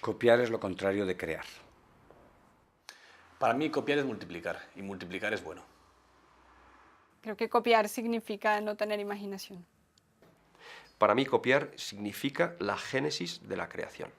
Copiar es lo contrario de crear. Para mí copiar es multiplicar, y multiplicar es bueno. Creo que copiar significa no tener imaginación. Para mí copiar significa la génesis de la creación.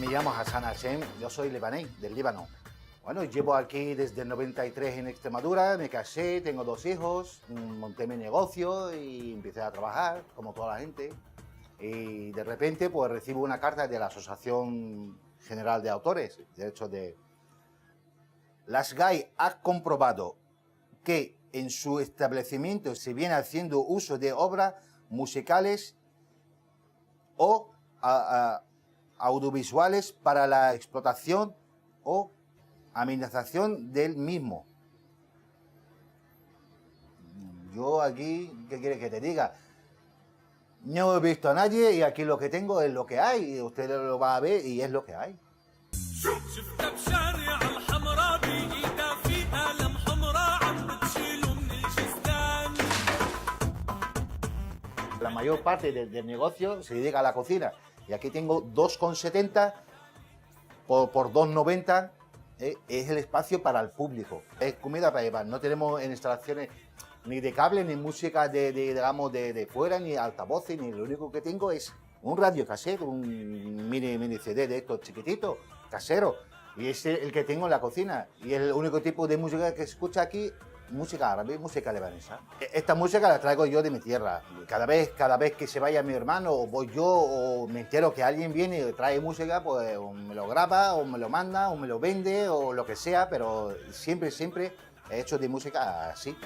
Me llamo Hassan Hashem, yo soy libanés, del Líbano. Bueno, llevo aquí desde el 93 en Extremadura, me casé, tengo 2 hijos, monté mi negocio y empecé a trabajar, como toda la gente. Y de repente pues recibo una carta de la Asociación General de Autores, Derechos de... La SGAE ha comprobado que en su establecimiento se viene haciendo uso de obras musicales o audiovisuales para la explotación o amenazación del mismo. Yo aquí, ¿qué quieres que te diga? No he visto a nadie y aquí lo que tengo es lo que hay. Y usted lo va a ver y es lo que hay. La mayor parte del negocio se dedica a la cocina. Y aquí tengo 2,70 por 2,90. Es el espacio para el público. Es comida para llevar. No tenemos instalaciones ni de cable, ni música digamos, de fuera, ni altavoces, ni lo único que tengo es un radio casero, un mini CD de estos chiquititos, casero. Y es el que tengo en la cocina. Y es el único tipo de música que se escucha aquí, música árabe, música libanesa. Esta música la traigo yo de mi tierra. Cada vez que se vaya mi hermano, o voy yo, o me entero que alguien viene y trae música, pues o me lo graba, o me lo manda, o me lo vende, o lo que sea, pero siempre he hecho de música así.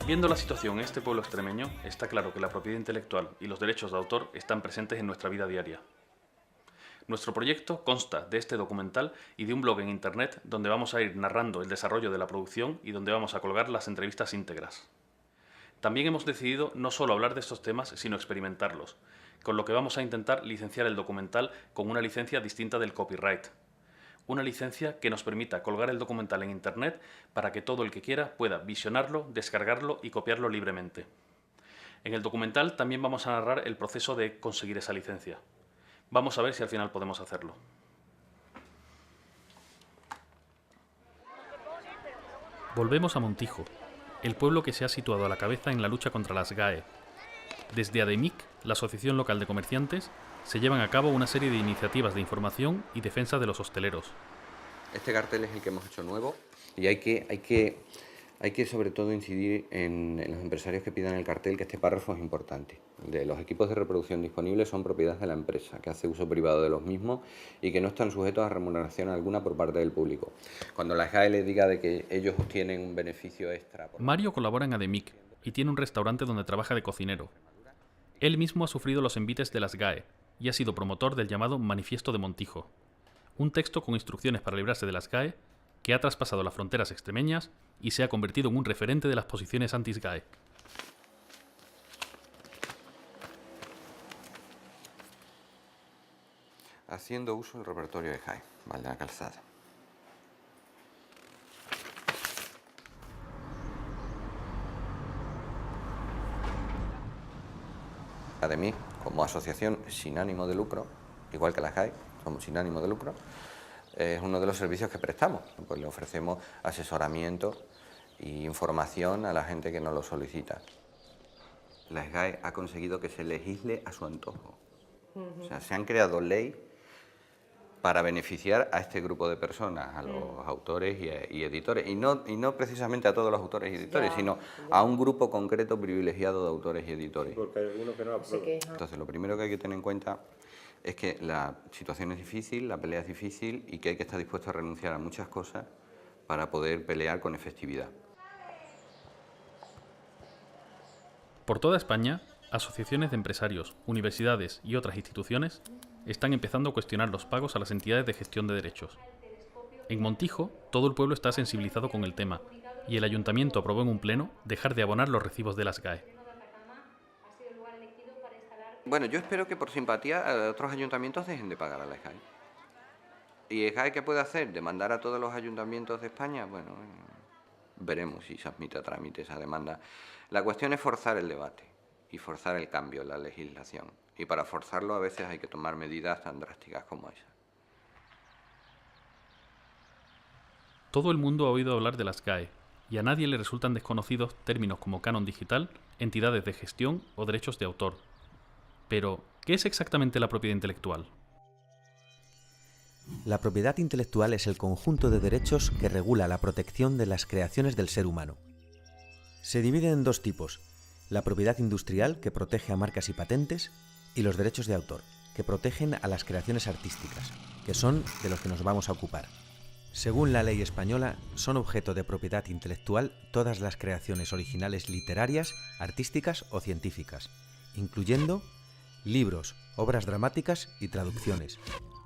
Viendo la situación en este pueblo extremeño, está claro que la propiedad intelectual y los derechos de autor están presentes en nuestra vida diaria. Nuestro proyecto consta de este documental y de un blog en internet donde vamos a ir narrando el desarrollo de la producción y donde vamos a colgar las entrevistas íntegras. También hemos decidido no solo hablar de estos temas, sino experimentarlos, con lo que vamos a intentar licenciar el documental con una licencia distinta del copyright. Una licencia que nos permita colgar el documental en internet para que todo el que quiera pueda visionarlo, descargarlo y copiarlo libremente. En el documental también vamos a narrar el proceso de conseguir esa licencia. Vamos a ver si al final podemos hacerlo. Volvemos a Montijo, el pueblo que se ha situado a la cabeza en la lucha contra las GAE. Desde ADEMIC, la Asociación Local de Comerciantes, se llevan a cabo una serie de iniciativas de información y defensa de los hosteleros. Este cartel es el que hemos hecho nuevo y hay que sobre todo incidir en los empresarios que pidan el cartel, que este párrafo es importante. Los equipos de reproducción disponibles son propiedad de la empresa, que hace uso privado de los mismos y que no están sujetos a remuneración alguna por parte del público. Cuando la SGAE les diga de que ellos obtienen un beneficio extra... Mario colabora en ADEMIC y tiene un restaurante donde trabaja de cocinero. Él mismo ha sufrido los envites de las GAE y ha sido promotor del llamado Manifiesto de Montijo, un texto con instrucciones para librarse de las GAE que ha traspasado las fronteras extremeñas y se ha convertido en un referente de las posiciones anti-GAE. haciendo uso del repertorio de SGAE, ¿vale? La calzada. Academy, como asociación sin ánimo de lucro, igual que la SGAE, somos sin ánimo de lucro, es uno de los servicios que prestamos. Pues le ofrecemos asesoramiento e información a la gente que nos lo solicita. La SGAE ha conseguido que se legisle a su antojo. O sea, se han creado leyes para beneficiar a este grupo de personas, a los autores y editores, y no precisamente a todos los autores y editores, sino a un grupo concreto privilegiado de autores y editores. Porque hay algunos que no aprueban. Entonces, lo primero que hay que tener en cuenta es que la situación es difícil, la pelea es difícil y que hay que estar dispuesto a renunciar a muchas cosas para poder pelear con efectividad. Por toda España, asociaciones de empresarios, universidades y otras instituciones están empezando a cuestionar los pagos a las entidades de gestión de derechos. En Montijo, todo el pueblo está sensibilizado con el tema y el ayuntamiento aprobó en un pleno dejar de abonar los recibos de las SGAE. Bueno, yo espero que por simpatía otros ayuntamientos dejen de pagar a la SGAE. ¿Y SGAE qué puede hacer? ¿Demandar a todos los ayuntamientos de España? Bueno, veremos si se admite a trámite esa demanda. La cuestión es forzar el debate y forzar el cambio en la legislación. Y para forzarlo a veces hay que tomar medidas tan drásticas como esa. Todo el mundo ha oído hablar de las SGAE y a nadie le resultan desconocidos términos como canon digital, entidades de gestión o derechos de autor. Pero, ¿qué es exactamente la propiedad intelectual? La propiedad intelectual es el conjunto de derechos que regula la protección de las creaciones del ser humano. Se divide en dos tipos: la propiedad industrial, que protege a marcas y patentes, y los derechos de autor, que protegen a las creaciones artísticas, que son de los que nos vamos a ocupar. Según la ley española, son objeto de propiedad intelectual todas las creaciones originales literarias, artísticas o científicas, incluyendo libros, obras dramáticas y traducciones,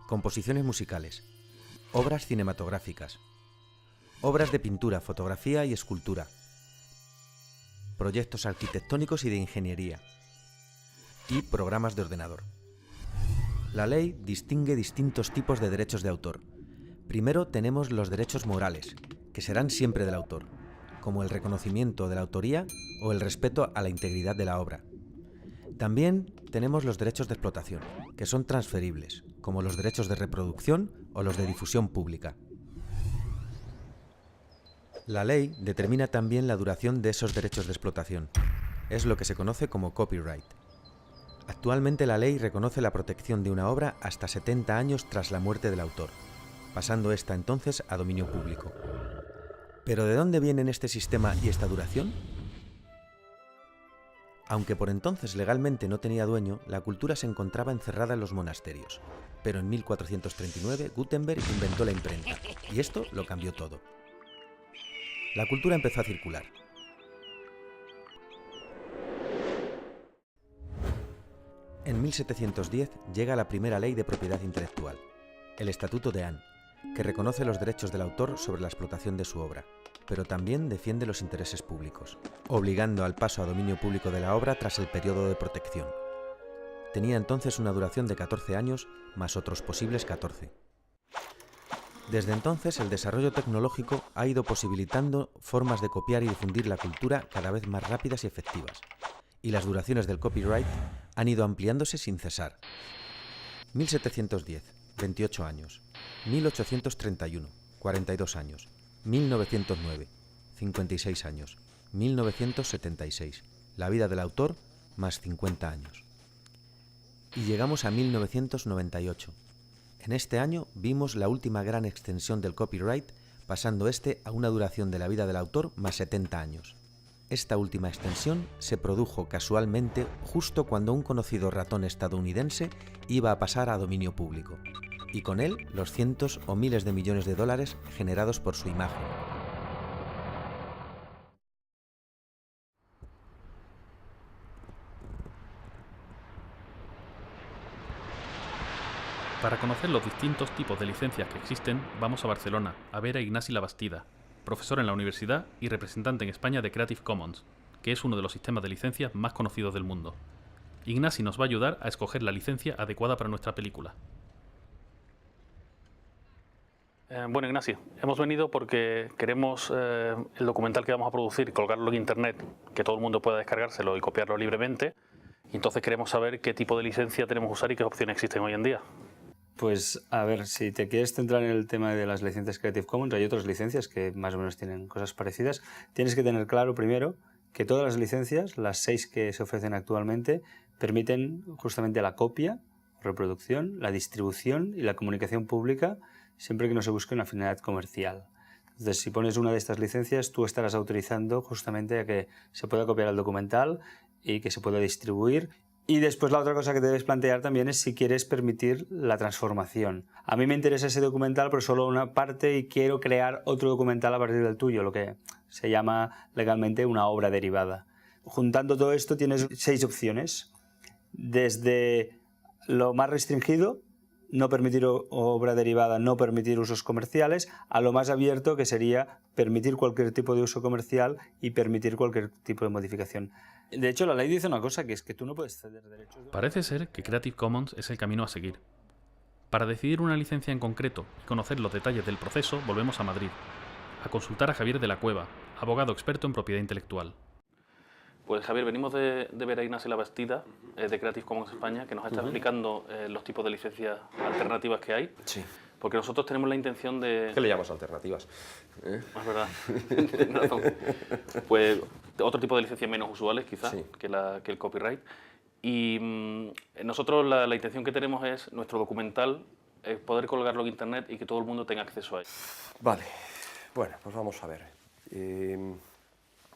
composiciones musicales, obras cinematográficas, obras de pintura, fotografía y escultura, proyectos arquitectónicos y de ingeniería, y programas de ordenador. La ley distingue distintos tipos de derechos de autor. Primero tenemos los derechos morales, que serán siempre del autor, como el reconocimiento de la autoría o el respeto a la integridad de la obra. También tenemos los derechos de explotación, que son transferibles, como los derechos de reproducción o los de difusión pública. La ley determina también la duración de esos derechos de explotación. Es lo que se conoce como copyright. Actualmente la ley reconoce la protección de una obra hasta 70 años tras la muerte del autor, pasando esta entonces a dominio público. ¿Pero de dónde vienen este sistema y esta duración? Aunque por entonces legalmente no tenía dueño, la cultura se encontraba encerrada en los monasterios. Pero en 1439 Gutenberg inventó la imprenta, y esto lo cambió todo. La cultura empezó a circular. En 1710 llega la primera ley de propiedad intelectual, el Estatuto de Anne, que reconoce los derechos del autor sobre la explotación de su obra, pero también defiende los intereses públicos, obligando al paso a dominio público de la obra tras el periodo de protección. Tenía entonces una duración de 14 años, más otros posibles 14. Desde entonces, el desarrollo tecnológico ha ido posibilitando formas de copiar y difundir la cultura cada vez más rápidas y efectivas, y las duraciones del copyright han ido ampliándose sin cesar. 1710, 28 años. 1831, 42 años. 1909, 56 años. 1976, la vida del autor, más 50 años. Y llegamos a 1998. En este año vimos la última gran extensión del copyright, pasando este a una duración de la vida del autor más 70 años. Esta última extensión se produjo casualmente justo cuando un conocido ratón estadounidense iba a pasar a dominio público, y con él los cientos o miles de millones de dólares generados por su imagen. Para conocer los distintos tipos de licencias que existen, vamos a Barcelona, a ver a Ignasi Labastida, profesor en la universidad y representante en España de Creative Commons, que es uno de los sistemas de licencias más conocidos del mundo. Ignasi nos va a ayudar a escoger la licencia adecuada para nuestra película. Bueno, Ignacio, hemos venido porque queremos el documental que vamos a producir, colgarlo en internet, que todo el mundo pueda descargárselo y copiarlo libremente. Y entonces queremos saber qué tipo de licencia tenemos que usar y qué opciones existen hoy en día. Pues a ver, si te quieres centrar en el tema de las licencias Creative Commons, hay otras licencias que más o menos tienen cosas parecidas. Tienes que tener claro primero que todas las licencias, las 6 que se ofrecen actualmente, permiten justamente la copia, reproducción, la distribución y la comunicación pública, siempre que no se busque una finalidad comercial. Entonces, si pones una de estas licencias, tú estarás autorizando justamente a que se pueda copiar el documental y que se pueda distribuir. Y después la otra cosa que debes plantear también es si quieres permitir la transformación. A mí me interesa ese documental, pero solo una parte, y quiero crear otro documental a partir del tuyo, lo que se llama legalmente una obra derivada. Juntando todo esto tienes 6 opciones. Desde lo más restringido, no permitir obra derivada, no permitir usos comerciales, a lo más abierto, que sería permitir cualquier tipo de uso comercial y permitir cualquier tipo de modificación. De hecho, la ley dice una cosa, que es que tú no puedes ceder derechos. Parece ser que Creative Commons es el camino a seguir. Para decidir una licencia en concreto y conocer los detalles del proceso, volvemos a Madrid, a consultar a Javier de la Cueva, abogado experto en propiedad intelectual. Pues Javier, venimos de ver a Ignacio Labastida, de Creative Commons España, que nos está explicando los tipos de licencias alternativas que hay. Sí. Porque nosotros tenemos la intención de... ¿Qué le llamas alternativas? Es verdad, tienes razón. Pues otro tipo de licencias menos usuales, quizás, Sí. que el copyright. Y nosotros la intención que tenemos es nuestro documental, poder colgarlo en internet y que todo el mundo tenga acceso a él. Vale, bueno, pues vamos a ver.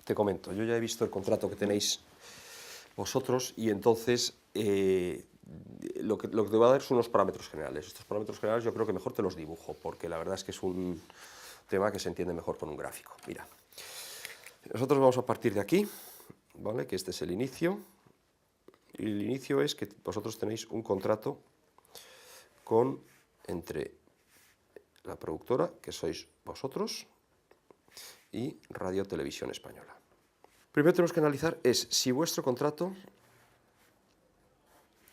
Te comento, yo ya he visto el contrato que tenéis vosotros y entonces lo que te voy a dar son unos parámetros generales. Estos parámetros generales yo creo que mejor te los dibujo, porque la verdad es que es un tema que se entiende mejor con un gráfico. Mira, nosotros vamos a partir de aquí, ¿vale? Que este es el inicio. Y el inicio es que vosotros tenéis un contrato entre la productora, que sois vosotros, y Radio Televisión Española. Primero tenemos que analizar es si vuestro contrato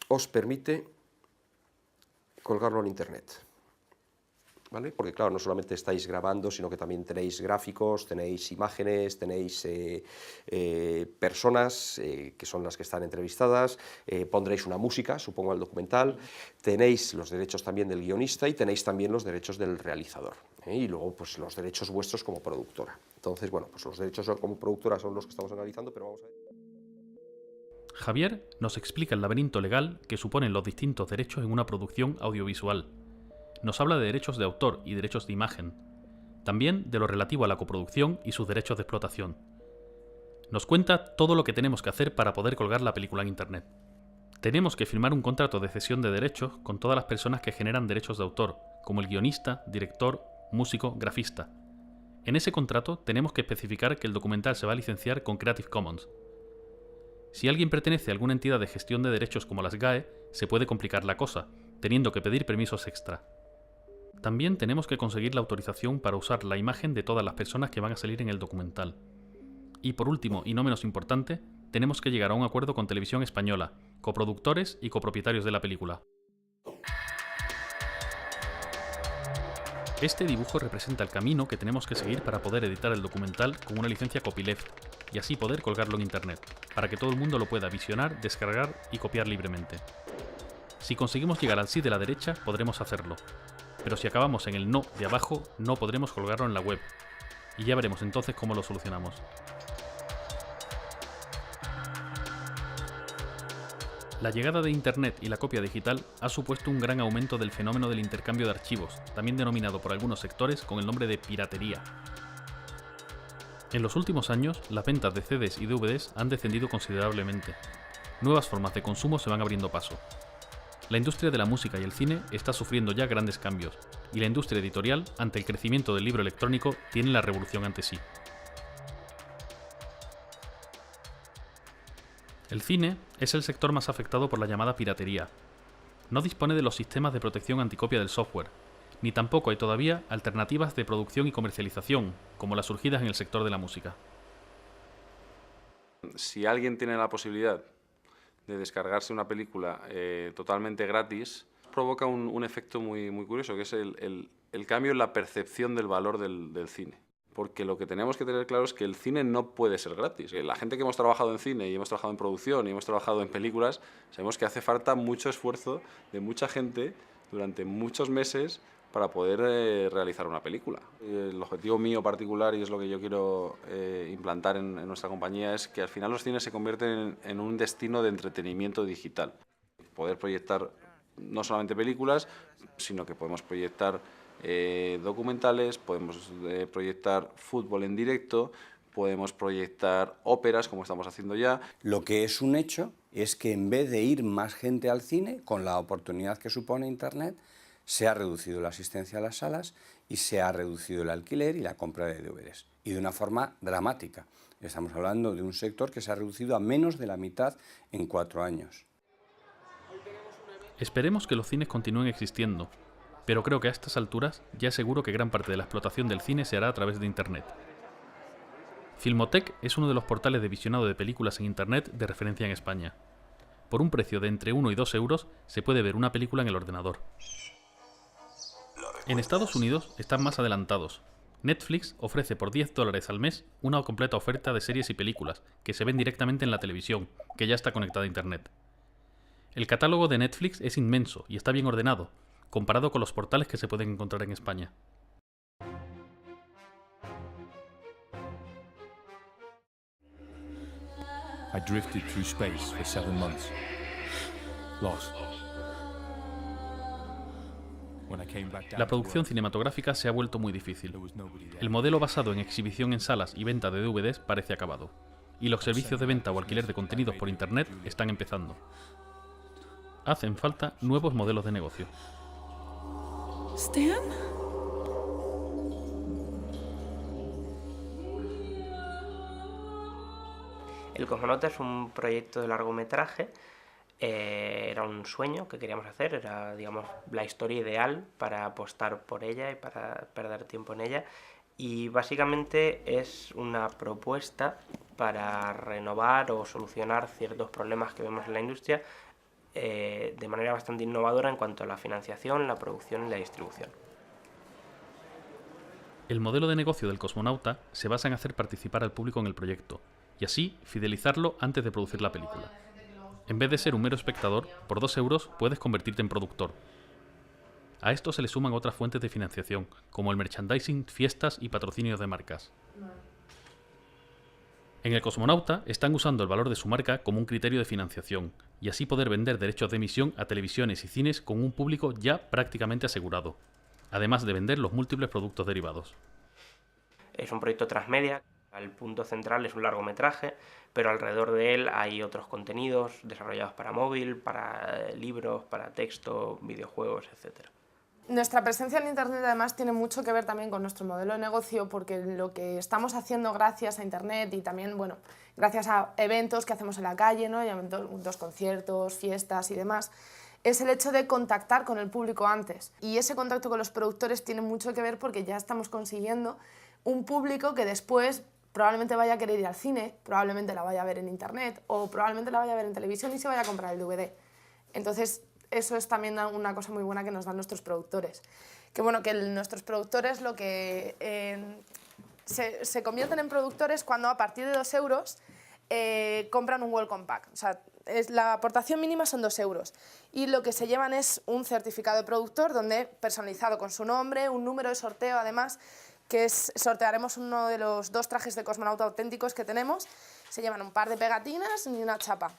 os permite colgarlo en internet, ¿vale? Porque claro, no solamente estáis grabando, sino que también tenéis gráficos, tenéis imágenes, tenéis personas que son las que están entrevistadas, pondréis una música, supongo, al documental, tenéis los derechos también del guionista y tenéis también los derechos del realizador, y luego pues los derechos vuestros como productora. Entonces, bueno, pues los derechos como productora son los que estamos analizando, pero vamos a ver. Javier nos explica el laberinto legal que suponen los distintos derechos en una producción audiovisual. Nos habla de derechos de autor y derechos de imagen, también de lo relativo a la coproducción y sus derechos de explotación. Nos cuenta todo lo que tenemos que hacer para poder colgar la película en internet. Tenemos que firmar un contrato de cesión de derechos con todas las personas que generan derechos de autor, como el guionista, director, músico, grafista. En ese contrato tenemos que especificar que el documental se va a licenciar con Creative Commons. Si alguien pertenece a alguna entidad de gestión de derechos como las GAE, se puede complicar la cosa, teniendo que pedir permisos extra. También tenemos que conseguir la autorización para usar la imagen de todas las personas que van a salir en el documental. Y por último, y no menos importante, tenemos que llegar a un acuerdo con Televisión Española, coproductores y copropietarios de la película. Este dibujo representa el camino que tenemos que seguir para poder editar el documental con una licencia copyleft y así poder colgarlo en internet, para que todo el mundo lo pueda visionar, descargar y copiar libremente. Si conseguimos llegar al sí de la derecha, podremos hacerlo, pero si acabamos en el no de abajo, no podremos colgarlo en la web, y ya veremos entonces cómo lo solucionamos. La llegada de Internet y la copia digital ha supuesto un gran aumento del fenómeno del intercambio de archivos, también denominado por algunos sectores con el nombre de piratería. En los últimos años, las ventas de CDs y DVDs han descendido considerablemente. Nuevas formas de consumo se van abriendo paso. La industria de la música y el cine está sufriendo ya grandes cambios, y la industria editorial, ante el crecimiento del libro electrónico, tiene la revolución ante sí. El cine es el sector más afectado por la llamada piratería. No dispone de los sistemas de protección anticopia del software, ni tampoco hay todavía alternativas de producción y comercialización, como las surgidas en el sector de la música. Si alguien tiene la posibilidad de descargarse una película totalmente gratis, provoca un efecto muy curioso, que es el el cambio en la percepción del valor del cine. Porque lo que tenemos que tener claro es que el cine no puede ser gratis. La gente que hemos trabajado en cine y hemos trabajado en producción y hemos trabajado en películas, sabemos que hace falta mucho esfuerzo de mucha gente durante muchos meses para poder realizar una película. El objetivo mío particular, y es lo que yo quiero implantar en nuestra compañía, es que al final los cines se convierten en un destino de entretenimiento digital. Poder proyectar no solamente películas, sino que podemos proyectar documentales, podemos proyectar fútbol en directo, podemos proyectar óperas, como estamos haciendo ya. Lo que es un hecho es que en vez de ir más gente al cine, con la oportunidad que supone Internet, se ha reducido la asistencia a las salas y se ha reducido el alquiler y la compra de DVDs. Y de una forma dramática. Estamos hablando de un sector que se ha reducido a menos de la mitad en 4 años. Esperemos que los cines continúen existiendo, pero creo que a estas alturas ya es seguro que gran parte de la explotación del cine se hará a través de Internet. Filmoteque es uno de los portales de visionado de películas en Internet de referencia en España. Por un precio de entre 1 y 2 euros se puede ver una película en el ordenador. En Estados Unidos están más adelantados. Netflix ofrece por $10 al mes una completa oferta de series y películas que se ven directamente en la televisión, que ya está conectada a Internet. El catálogo de Netflix es inmenso y está bien ordenado, comparado con los portales que se pueden encontrar en España. I drifted through space for 7 months, lost. When I came back down La producción cinematográfica se ha vuelto muy difícil. El modelo basado en exhibición en salas y venta de DVDs parece acabado, y los servicios de venta o alquiler de contenidos por Internet están empezando. Hacen falta nuevos modelos de negocio. ¿Stan? El Cosmonauta es un proyecto de largometraje. Era un sueño que queríamos hacer, era, digamos, la historia ideal para apostar por ella y para perder tiempo en ella. Y básicamente es una propuesta para renovar o solucionar ciertos problemas que vemos en la industria de manera bastante innovadora en cuanto a la financiación, la producción y la distribución. El modelo de negocio del Cosmonauta se basa en hacer participar al público en el proyecto, y así fidelizarlo antes de producir la película. En vez de ser un mero espectador, por 2 euros puedes convertirte en productor. A esto se le suman otras fuentes de financiación, como el merchandising, fiestas y patrocinios de marcas. En el Cosmonauta están usando el valor de su marca como un criterio de financiación, y así poder vender derechos de emisión a televisiones y cines con un público ya prácticamente asegurado, además de vender los múltiples productos derivados. Es un proyecto transmedia, el punto central es un largometraje, pero alrededor de él hay otros contenidos desarrollados para móvil, para libros, para texto, videojuegos, etc. Nuestra presencia en Internet además tiene mucho que ver también con nuestro modelo de negocio, porque lo que estamos haciendo gracias a Internet y también, bueno, gracias a eventos que hacemos en la calle, ¿no? Eventos, conciertos, fiestas y demás, es el hecho de contactar con el público antes. Y ese contacto con los productores tiene mucho que ver porque ya estamos consiguiendo un público que después probablemente vaya a querer ir al cine, probablemente la vaya a ver en Internet o probablemente la vaya a ver en televisión y se vaya a comprar el DVD. Entonces, eso es también una cosa muy buena que nos dan nuestros productores. Que bueno, que nuestros productores lo que se convierten en productores cuando a partir de 2 euros compran un welcome pack. O sea, la aportación mínima son 2 euros. Y lo que se llevan es un certificado de productor donde personalizado con su nombre, un número de sorteo además, que sortearemos uno de los 2 trajes de cosmonauta auténticos que tenemos. Se llevan un par de pegatinas y una chapa.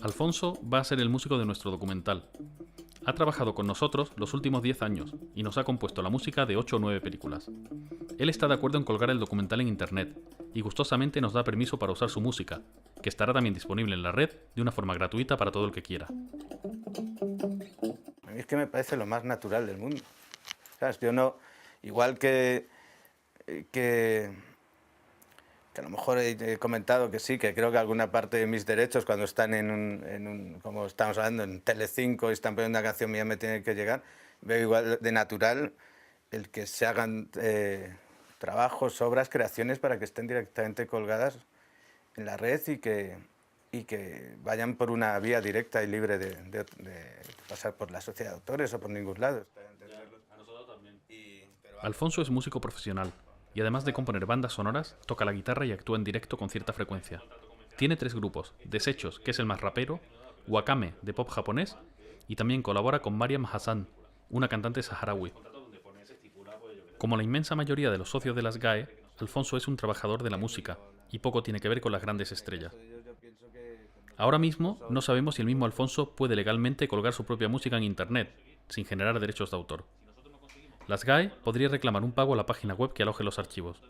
Alfonso va a ser el músico de nuestro documental. Ha trabajado con nosotros los últimos 10 años y nos ha compuesto la música de 8 o 9 películas. Él está de acuerdo en colgar el documental en Internet y gustosamente nos da permiso para usar su música, que estará también disponible en la red de una forma gratuita para todo el que quiera. A mí es que me parece lo más natural del mundo. ¿Sabes? Yo no, igual que a lo mejor he comentado que sí, que creo que alguna parte de mis derechos cuando están como estamos hablando, en Telecinco y están poniendo una canción mía me tiene que llegar, veo igual de natural el que se hagan trabajos, obras, creaciones para que estén directamente colgadas en la red y que vayan por una vía directa y libre de pasar por la sociedad de autores o por ningún lado. Alfonso es músico profesional y además de componer bandas sonoras, toca la guitarra y actúa en directo con cierta frecuencia. Tiene 3 grupos: Desechos, que es el más rapero, Wakame, de pop japonés, y también colabora con Mariam Hassan, una cantante saharaui. Como la inmensa mayoría de los socios de las GAE, Alfonso es un trabajador de la música y poco tiene que ver con las grandes estrellas. Ahora mismo no sabemos si el mismo Alfonso puede legalmente colgar su propia música en Internet, sin generar derechos de autor. Las GAE podría reclamar un pago a la página web que aloje los archivos.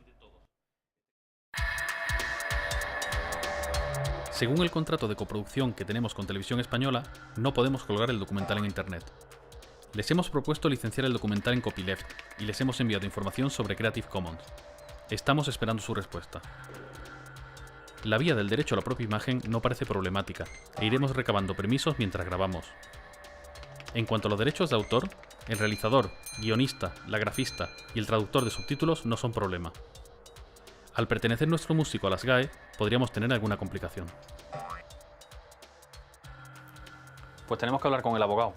Según el contrato de coproducción que tenemos con Televisión Española, no podemos colgar el documental en Internet. Les hemos propuesto licenciar el documental en copyleft y les hemos enviado información sobre Creative Commons. Estamos esperando su respuesta. La vía del derecho a la propia imagen no parece problemática e iremos recabando permisos mientras grabamos. En cuanto a los derechos de autor, el realizador, guionista, la grafista y el traductor de subtítulos no son problema. Al pertenecer nuestro músico a las GAE, podríamos tener alguna complicación. Pues tenemos que hablar con el abogado.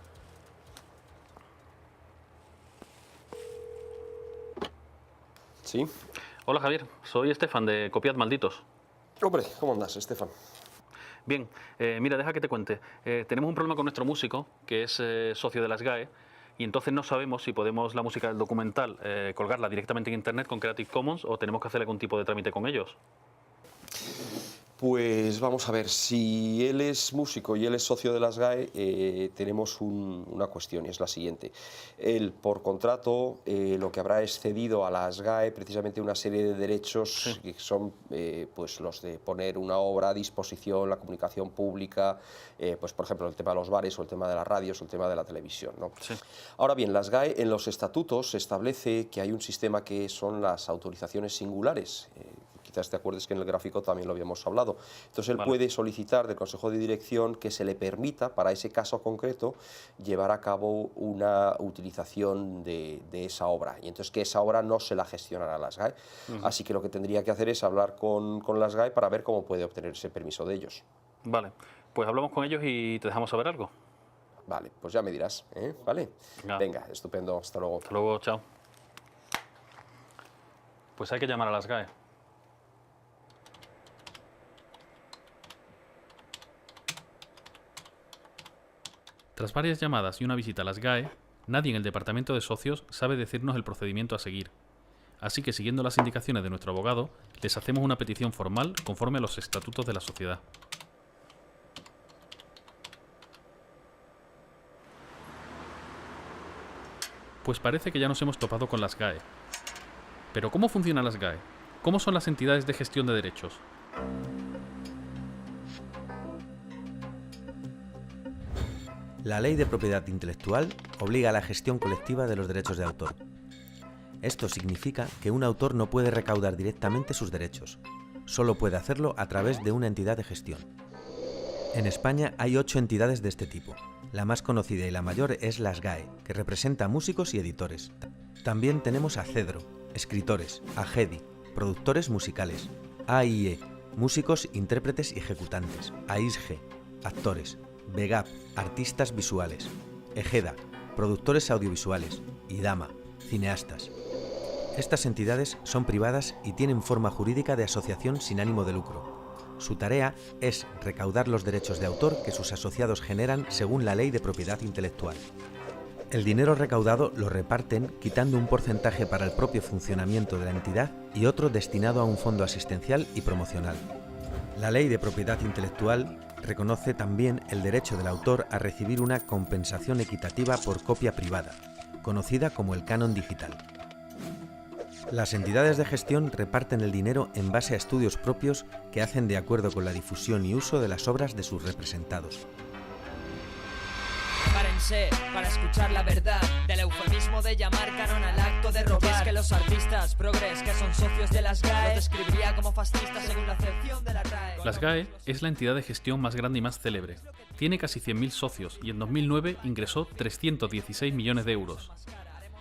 ¿Sí? Hola Javier, soy Estefan de Copiad Malditos. Hombre, ¿cómo andas, Estefan? Bien, mira, deja que te cuente. Tenemos un problema con nuestro músico, que es socio de las GAE, y entonces no sabemos si podemos la música del documental colgarla directamente en Internet con Creative Commons o tenemos que hacer algún tipo de trámite con ellos. Pues vamos a ver, si él es músico y él es socio de las GAE, tenemos una cuestión y es la siguiente. Él, por contrato, lo que habrá es cedido a las GAE precisamente una serie de derechos que son pues los de poner una obra a disposición, la comunicación pública, pues por ejemplo el tema de los bares o el tema de las radios o el tema de la televisión, ¿no? Sí. Ahora bien, las GAE en los estatutos se establece que hay un sistema que son las autorizaciones singulares. Quizás te acuerdes que en el gráfico también lo habíamos hablado. Entonces él puede solicitar del Consejo de Dirección que se le permita, para ese caso concreto, llevar a cabo una utilización de esa obra. Y entonces que esa obra no se la gestionará a las GAE. Así que lo que tendría que hacer es hablar con las GAE para ver cómo puede obtener ese permiso de ellos. Vale, pues hablamos con ellos y te dejamos saber algo. Vale, pues ya me dirás, ¿eh? ¿Vale? Venga, estupendo, hasta luego. Hasta luego, chao. Pues hay que llamar a las GAE. Tras varias llamadas y una visita a las GAE, nadie en el departamento de socios sabe decirnos el procedimiento a seguir. Así que, siguiendo las indicaciones de nuestro abogado, les hacemos una petición formal conforme a los estatutos de la sociedad. Pues parece que ya nos hemos topado con las GAE. Pero ¿cómo funcionan las GAE? ¿Cómo son las entidades de gestión de derechos? La Ley de Propiedad Intelectual obliga a la gestión colectiva de los derechos de autor. Esto significa que un autor no puede recaudar directamente sus derechos, solo puede hacerlo a través de una entidad de gestión. En España hay 8 entidades de este tipo. La más conocida y la mayor es las GAE, que representa a músicos y editores. También tenemos a CEDRO, escritores, a GEDI, productores musicales, AIE, músicos, intérpretes y ejecutantes, a ISGE, actores, VEGAP, artistas visuales, EGEDA, productores audiovisuales, IDAMA, cineastas. Estas entidades son privadas y tienen forma jurídica de asociación sin ánimo de lucro. Su tarea es recaudar los derechos de autor que sus asociados generan según la Ley de Propiedad Intelectual. El dinero recaudado lo reparten quitando un porcentaje para el propio funcionamiento de la entidad y otro destinado a un fondo asistencial y promocional. La Ley de Propiedad Intelectual reconoce también el derecho del autor a recibir una compensación equitativa por copia privada, conocida como el canon digital. Las entidades de gestión reparten el dinero en base a estudios propios que hacen de acuerdo con la difusión y uso de las obras de sus representados. Párense para escuchar la verdad del eufemismo de llamar canon al acto de robar. Y es que los artistas progres que son socios de las GAE los describiría como fascistas según la acepción de la RAE. Las GAE es la entidad de gestión más grande y más célebre. Tiene casi 100.000 socios y en 2009 ingresó 316 millones de euros.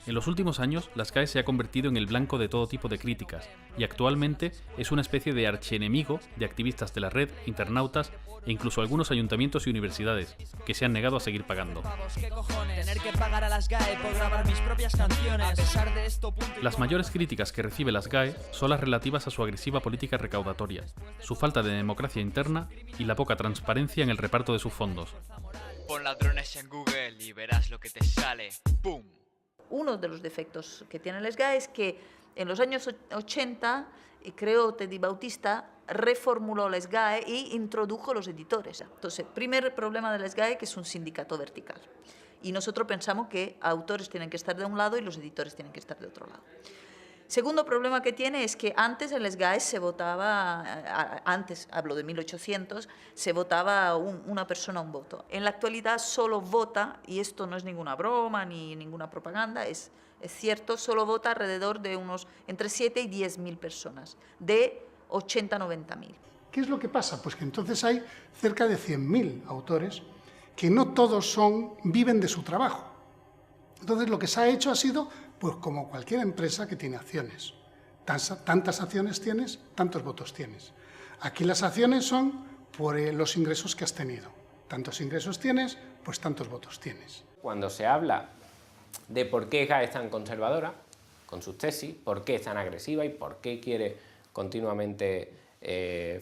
En los últimos años, la SGAE se ha convertido en el blanco de todo tipo de críticas y actualmente es una especie de archienemigo de activistas de la red, internautas e incluso algunos ayuntamientos y universidades que se han negado a seguir pagando. Tener que pagar a la SGAE por grabar mis propias canciones. A pesar de esto, Las mayores críticas que recibe la SGAE son las relativas a su agresiva política recaudatoria, su falta de democracia interna y la poca transparencia en el reparto de sus fondos. Pon ladrones en Google y verás lo que te sale. ¡Pum! Uno de los defectos que tiene la SGAE es que en los años 80, creo Teddy Bautista reformuló la SGAE e introdujo los editores. Entonces, primer problema de la SGAE, que es un sindicato vertical. Y nosotros pensamos que autores tienen que estar de un lado y los editores tienen que estar de otro lado. Segundo problema que tiene es que antes en la SGAE se votaba, antes, hablo de 1800, se votaba una persona un voto. En la actualidad solo vota, y esto no es ninguna broma ni ninguna propaganda, es cierto, solo vota alrededor de unos entre 7 y 10.000 personas, de 80 a 90.000. ¿Qué es lo que pasa? Pues que entonces hay cerca de 100.000 autores que no todos viven de su trabajo. Entonces lo que se ha hecho ha sido, pues como cualquier empresa que tiene acciones. Tantas acciones tienes, tantos votos tienes. Aquí las acciones son por los ingresos que has tenido. Tantos ingresos tienes, pues tantos votos tienes. Cuando se habla de por qué SGAE es tan conservadora con sus tesis, por qué es tan agresiva y por qué quiere continuamente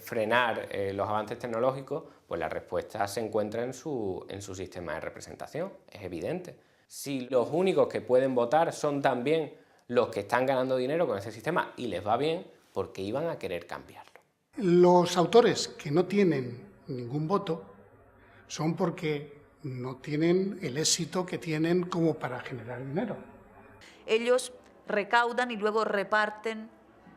frenar los avances tecnológicos, pues la respuesta se encuentra en su sistema de representación, es evidente. Si los únicos que pueden votar son también los que están ganando dinero con ese sistema y les va bien, ¿por qué iban a querer cambiarlo? Los autores que no tienen ningún voto son porque no tienen el éxito que tienen como para generar dinero. Ellos recaudan y luego reparten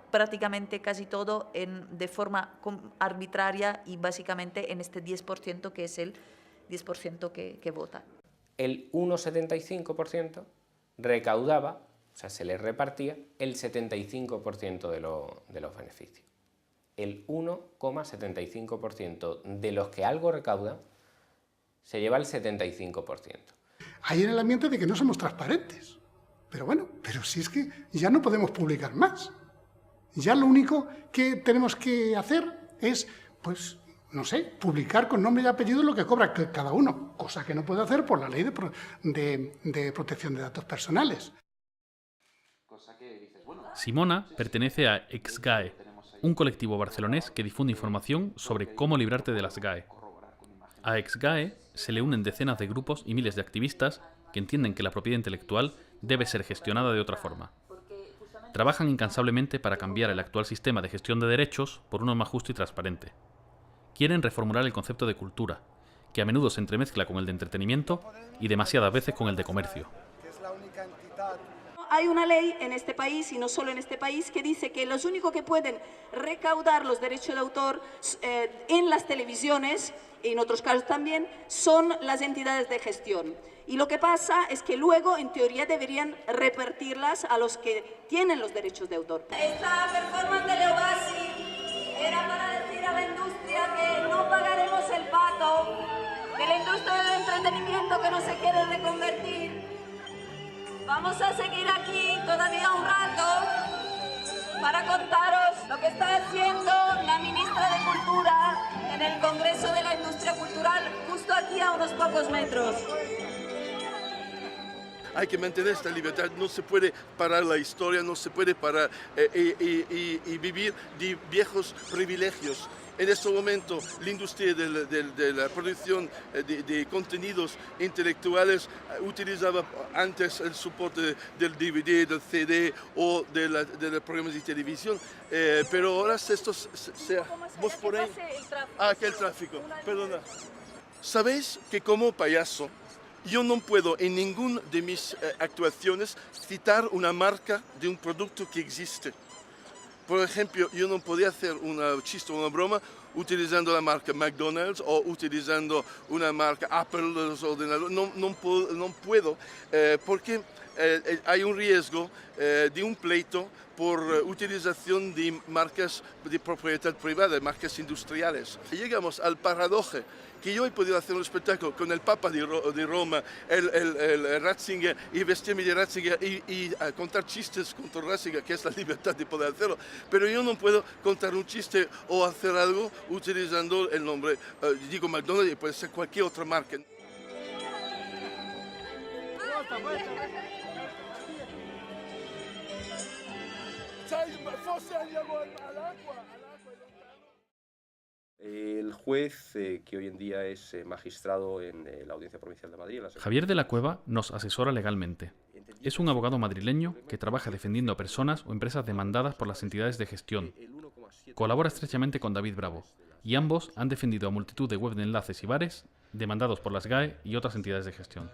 prácticamente casi todo de forma arbitraria y básicamente en este 10% que es el 10% que vota. El 1,75% recaudaba, o sea, se les repartía el 75% de los beneficios. El 1,75% de los que algo recaudan se lleva el 75%. Hay en el ambiente de que no somos transparentes. Pero bueno, pero si es que ya no podemos publicar más. Ya lo único que tenemos que hacer es, pues, no sé, publicar con nombre y apellido lo que cobra cada uno, cosa que no puede hacer por la ley de protección de datos personales. Simona pertenece a ex-SGAE, un colectivo barcelonés que difunde información sobre cómo librarte de la SGAE. A ex-SGAE se le unen decenas de grupos y miles de activistas que entienden que la propiedad intelectual debe ser gestionada de otra forma. Trabajan incansablemente para cambiar el actual sistema de gestión de derechos por uno más justo y transparente. Quieren reformular el concepto de cultura, que a menudo se entremezcla con el de entretenimiento y demasiadas veces con el de comercio. Hay una ley en este país, y no solo en este país, que dice que los únicos que pueden recaudar los derechos de autor en las televisiones, y en otros casos también, son las entidades de gestión. Y lo que pasa es que luego, en teoría, deberían repartirlas a los que tienen los derechos de autor. Esta performance de Leobasi era para decir a la industria que no pagaremos el pato, que la industria del entretenimiento que no se quiere reconvertir. Vamos a seguir aquí todavía un rato para contaros lo que está haciendo la ministra de Cultura en el Congreso de la Industria Cultural, justo aquí a unos pocos metros. Hay que mantener esta libertad, no se puede parar la historia, no se puede parar y vivir de viejos privilegios. En este momento, la industria de la producción de contenidos intelectuales utilizaba antes el soporte del DVD, del CD o de los programas de televisión, pero ahora ¿vos por ahí? El tráfico, perdona. ¿Sabéis que como payaso yo no puedo en ninguna de mis actuaciones citar una marca de un producto que existe? Por ejemplo, yo no podía hacer un chiste o una broma utilizando la marca McDonald's o utilizando una marca Apple de los ordenadores. No puedo porque hay un riesgo de un pleito por utilización de marcas de propiedad privada, marcas industriales. Llegamos al paradoja que yo he podido hacer un espectáculo con el Papa de Roma, el Ratzinger, y vestirme de Ratzinger y contar chistes contra Ratzinger, que es la libertad de poder hacerlo. Pero yo no puedo contar un chiste o hacer algo utilizando el nombre, digo McDonald's, y puede ser cualquier otra marca. El juez, que hoy en día es magistrado en la Audiencia Provincial de Madrid. Javier de la Cueva nos asesora legalmente. Es un abogado madrileño que trabaja defendiendo a personas o empresas demandadas por las entidades de gestión. Colabora estrechamente con David Bravo, y ambos han defendido a multitud de web de enlaces y bares demandados por las GAE y otras entidades de gestión.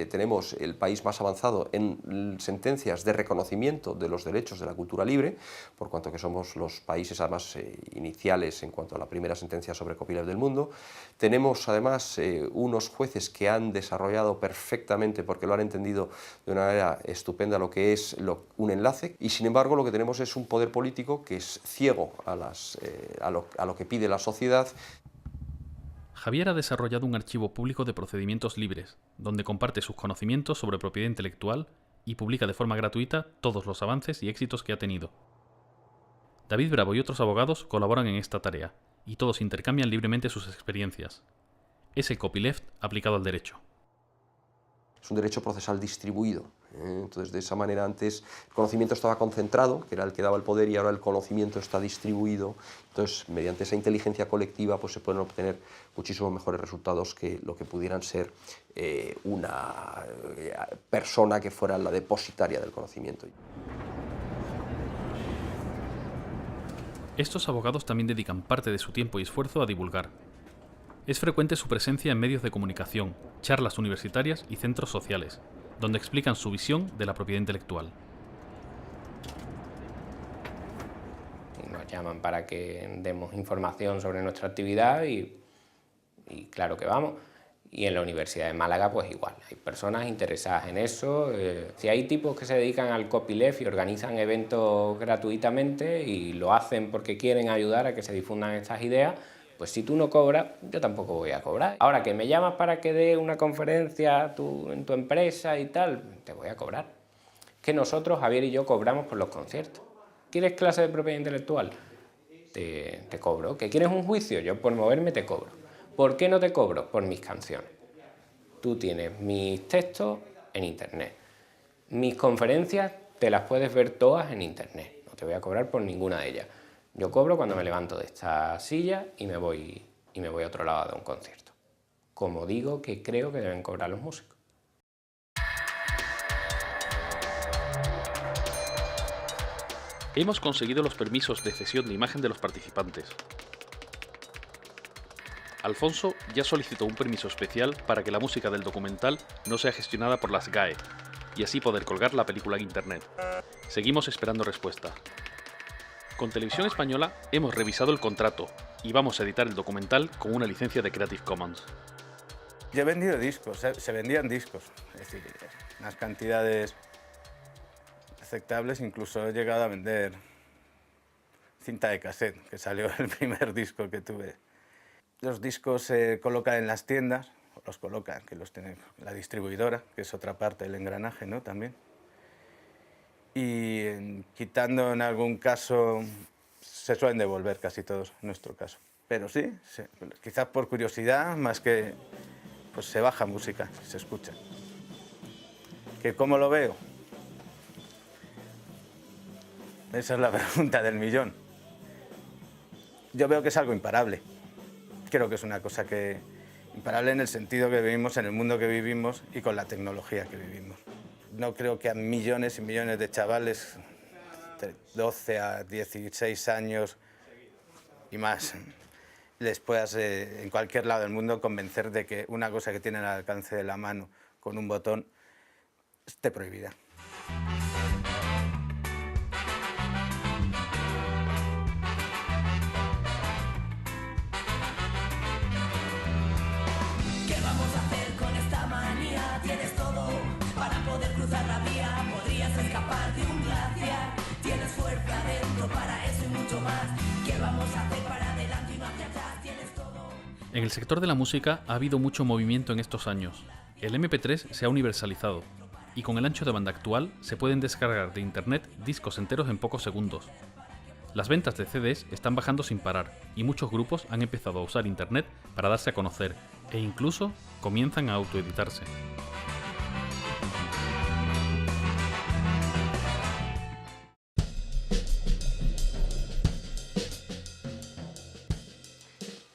Tenemos el país más avanzado en sentencias de reconocimiento de los derechos de la cultura libre, por cuanto que somos los países además iniciales en cuanto a la primera sentencia sobre copyleft del mundo. Tenemos además unos jueces que han desarrollado perfectamente, porque lo han entendido de una manera estupenda, lo que es un enlace, y sin embargo lo que tenemos es un poder político que es ciego a lo que pide la sociedad. Javier ha desarrollado un archivo público de procedimientos libres, donde comparte sus conocimientos sobre propiedad intelectual y publica de forma gratuita todos los avances y éxitos que ha tenido. David Bravo y otros abogados colaboran en esta tarea, y todos intercambian libremente sus experiencias. Es el copyleft aplicado al derecho. Es un derecho procesal distribuido. Entonces, de esa manera, antes el conocimiento estaba concentrado, que era el que daba el poder, y ahora el conocimiento está distribuido. Entonces, mediante esa inteligencia colectiva, pues se pueden obtener muchísimos mejores resultados que lo que pudieran ser una persona que fuera la depositaria del conocimiento. Estos abogados también dedican parte de su tiempo y esfuerzo a divulgar. Es frecuente su presencia en medios de comunicación, charlas universitarias y centros sociales, donde explican su visión de la propiedad intelectual. Nos llaman para que demos información sobre nuestra actividad y claro que vamos. Y en la Universidad de Málaga pues igual, hay personas interesadas en eso. Si hay tipos que se dedican al copyleft y organizan eventos gratuitamente y lo hacen porque quieren ayudar a que se difundan estas ideas, pues si tú no cobras, yo tampoco voy a cobrar. Ahora que me llamas para que dé una conferencia en tu empresa y tal, te voy a cobrar. Que nosotros, Javier y yo, cobramos por los conciertos. ¿Quieres clase de propiedad intelectual? Te cobro. ¿Que quieres un juicio? Yo por moverme te cobro. ¿Por qué no te cobro? Por mis canciones. Tú tienes mis textos en internet. Mis conferencias te las puedes ver todas en internet. No te voy a cobrar por ninguna de ellas. Yo cobro cuando me levanto de esta silla y me voy a otro lado de un concierto. Como digo que creo que deben cobrar los músicos. Hemos conseguido los permisos de cesión de imagen de los participantes. Alfonso ya solicitó un permiso especial para que la música del documental no sea gestionada por las GAE y así poder colgar la película en internet. Seguimos esperando respuesta. Con Televisión Española hemos revisado el contrato y vamos a editar el documental con una licencia de Creative Commons. Yo he vendido discos, se vendían discos, es decir, unas cantidades aceptables, incluso he llegado a vender cinta de cassette, que salió el primer disco que tuve. Los discos se colocan en las tiendas, los colocan, que los tiene la distribuidora, que es otra parte del engranaje, ¿no? También. Y quitando en algún caso, se suelen devolver casi todos en nuestro caso. Pero sí, quizás por curiosidad, más que pues se baja música, se escucha. ¿Que cómo lo veo? Esa es la pregunta del millón. Yo veo que es algo imparable. Creo que es una cosa imparable en el sentido que vivimos, en el mundo que vivimos y con la tecnología que vivimos. No creo que a millones y millones de chavales de 12 a 16 años y más les puedas en cualquier lado del mundo convencer de que una cosa que tienen al alcance de la mano con un botón esté prohibida. ¿Qué vamos a hacer con esta manía? Tienes todo para poder cruzar la vía. Podrías escapar de un glaciar. Tienes fuerza dentro para eso y mucho más. ¿Qué vamos a hacer para adelante y no hacia atrás? Tienes todo. En el sector de la música ha habido mucho movimiento en estos años. El MP3 se ha universalizado y con el ancho de banda actual se pueden descargar de internet discos enteros en pocos segundos. Las ventas de CDs están bajando sin parar y muchos grupos han empezado a usar internet para darse a conocer e incluso comienzan a autoeditarse.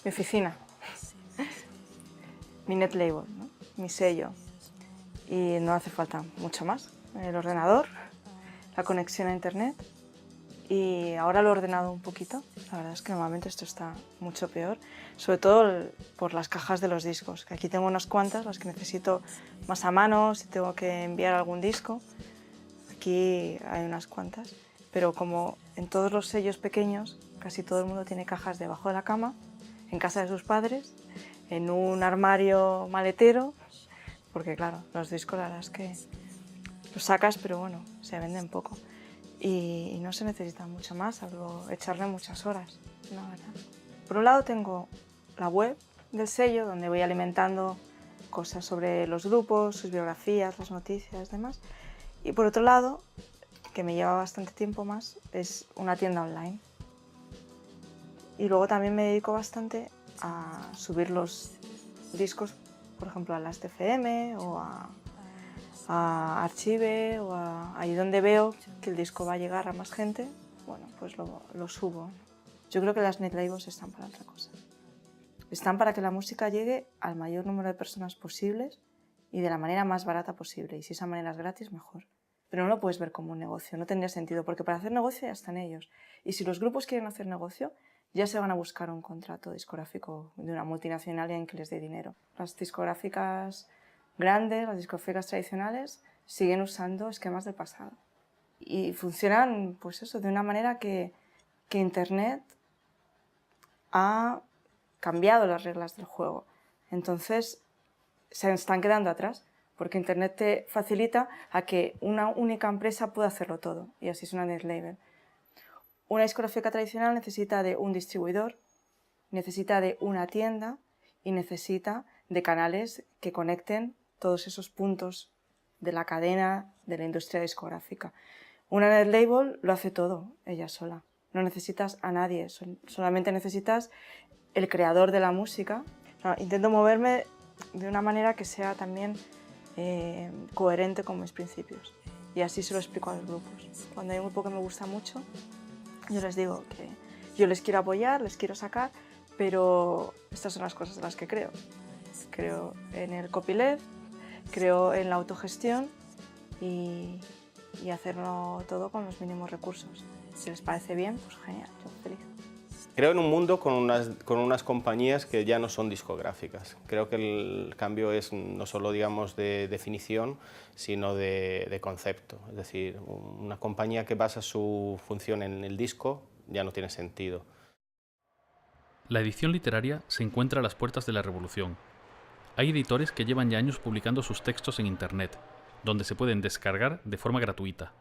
Mi oficina, mi net label, ¿no? Mi sello, y no hace falta mucho más. El ordenador, la conexión a internet, y ahora lo he ordenado un poquito. La verdad es que normalmente esto está mucho peor, sobre todo por las cajas de los discos, que aquí tengo unas cuantas, las que necesito más a mano, si tengo que enviar algún disco. Aquí hay unas cuantas, pero como en todos los sellos pequeños, casi todo el mundo tiene cajas debajo de la cama, en casa de sus padres, en un armario maletero, porque claro, los discos la verdad es que los sacas, pero bueno, se venden poco. Y no se necesita mucho más, salvo echarle muchas horas, la verdad. Por un lado tengo la web del sello, donde voy alimentando cosas sobre los grupos, sus biografías, las noticias, demás. Y por otro lado, que me lleva bastante tiempo más, es una tienda online. Y luego también me dedico bastante a subir los discos, por ejemplo, a Last.fm o a Archive o ahí donde veo que el disco va a llegar a más gente, bueno, pues lo subo. Yo creo que las net labels están para otra cosa. Están para que la música llegue al mayor número de personas posibles y de la manera más barata posible. Y si esa manera es gratis, mejor. Pero no lo puedes ver como un negocio, no tendría sentido, porque para hacer negocio ya están ellos. Y si los grupos quieren hacer negocio, ya se van a buscar un contrato discográfico de una multinacional en que les dé dinero. Las discográficas grandes, las discográficas tradicionales, siguen usando esquemas del pasado. Y funcionan, pues eso, de una manera que Internet ha cambiado las reglas del juego. Entonces, se están quedando atrás, porque Internet te facilita a que una única empresa pueda hacerlo todo, y así es una net label. Una discográfica tradicional necesita de un distribuidor, necesita de una tienda y necesita de canales que conecten todos esos puntos de la cadena de la industria discográfica. Una net label lo hace todo, ella sola. No necesitas a nadie, solamente necesitas el creador de la música. Intento moverme de una manera que sea también coherente con mis principios. Y así se lo explico a los grupos. Cuando hay un grupo que me gusta mucho, yo les digo que yo les quiero apoyar, les quiero sacar, pero estas son las cosas en las que creo. Creo en el copyleft, creo en la autogestión y hacerlo todo con los mínimos recursos. Si les parece bien, pues genial, yo feliz. Creo en un mundo con unas compañías que ya no son discográficas. Creo que el cambio es no solo, digamos, de definición, sino de concepto. Es decir, una compañía que basa su función en el disco ya no tiene sentido. La edición literaria se encuentra a las puertas de la revolución. Hay editores que llevan ya años publicando sus textos en Internet, donde se pueden descargar de forma gratuita.